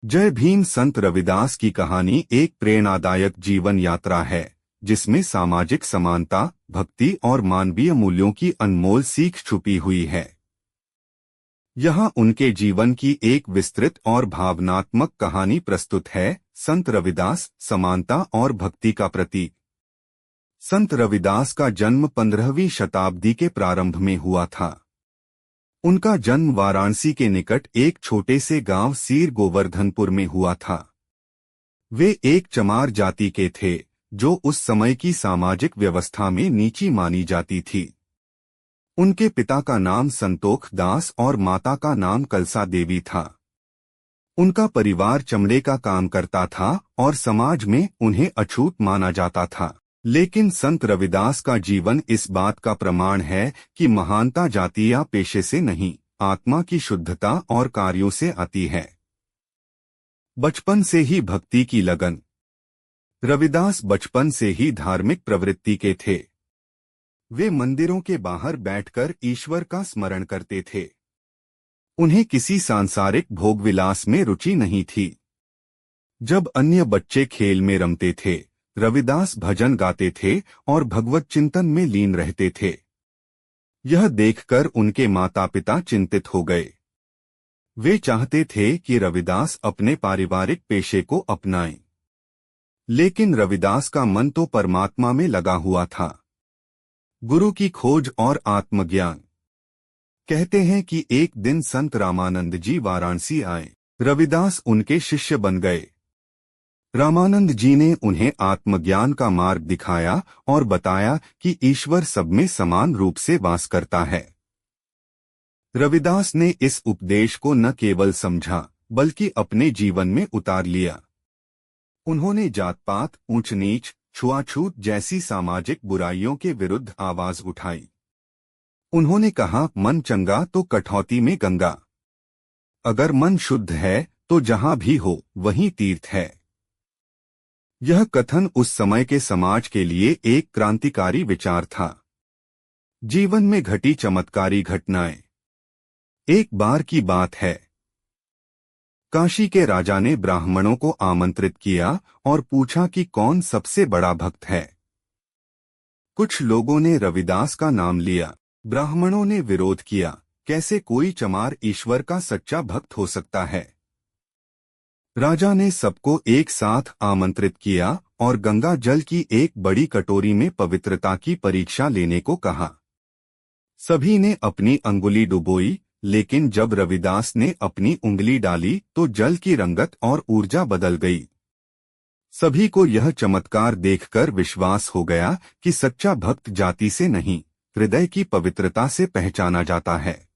जय भीम संत रविदास की कहानी एक प्रेरणादायक जीवन यात्रा है जिसमें सामाजिक समानता, भक्ति और मानवीय मूल्यों की अनमोल सीख छुपी हुई है। यहाँ उनके जीवन की एक विस्तृत और भावनात्मक कहानी प्रस्तुत है। संत रविदास, समानता और भक्ति का प्रतीक। संत रविदास का जन्म 15वीं शताब्दी के प्रारंभ में हुआ था। उनका जन्म वाराणसी के निकट एक छोटे से गांव सीर गोवर्धनपुर में हुआ था। वे एक चमार जाति के थे जो उस समय की सामाजिक व्यवस्था में नीची मानी जाती थी। उनके पिता का नाम संतोख दास और माता का नाम कलसा देवी था। उनका परिवार चमड़े का काम करता था और समाज में उन्हें अछूत माना जाता था। लेकिन संत रविदास का जीवन इस बात का प्रमाण है कि महानता जाति या पेशे से नहीं, आत्मा की शुद्धता और कार्यों से आती है। बचपन से ही भक्ति की लगन। रविदास बचपन से ही धार्मिक प्रवृत्ति के थे। वे मंदिरों के बाहर बैठकर ईश्वर का स्मरण करते थे। उन्हें किसी सांसारिक भोगविलास में रुचि नहीं थी। जब अन्य बच्चे खेल में रमते थे, रविदास भजन गाते थे और भगवत चिंतन में लीन रहते थे। यह देखकर उनके माता पिता चिंतित हो गए। वे चाहते थे कि रविदास अपने पारिवारिक पेशे को अपनाएं। लेकिन रविदास का मन तो परमात्मा में लगा हुआ था। गुरु की खोज और आत्मज्ञान। कहते हैं कि एक दिन संत रामानंद जी वाराणसी आए। रविदास उनके शिष्य बन गए। रामानंद जी ने उन्हें आत्मज्ञान का मार्ग दिखाया और बताया कि ईश्वर सब में समान रूप से वास करता है। रविदास ने इस उपदेश को न केवल समझा बल्कि अपने जीवन में उतार लिया। उन्होंने जात-पात, ऊंच-नीच, छुआछूत जैसी सामाजिक बुराइयों के विरुद्ध आवाज उठाई। उन्होंने कहा, मन चंगा तो कठौती में गंगा। अगर मन शुद्ध है तो जहां भी हो वहीं तीर्थ है। यह कथन उस समय के समाज के लिए एक क्रांतिकारी विचार था। जीवन में घटी चमत्कारी घटनाएं। एक बार की बात है, काशी के राजा ने ब्राह्मणों को आमंत्रित किया और पूछा कि कौन सबसे बड़ा भक्त है। कुछ लोगों ने रविदास का नाम लिया। ब्राह्मणों ने विरोध किया, कैसे कोई चमार ईश्वर का सच्चा भक्त हो सकता है। राजा ने सबको एक साथ आमंत्रित किया और गंगा जल की एक बड़ी कटोरी में पवित्रता की परीक्षा लेने को कहा। सभी ने अपनी अंगुली डुबोई, लेकिन जब रविदास ने अपनी उंगली डाली तो जल की रंगत और ऊर्जा बदल गई। सभी को यह चमत्कार देखकर विश्वास हो गया कि सच्चा भक्त जाति से नहीं, हृदय की पवित्रता से पहचाना जाता है।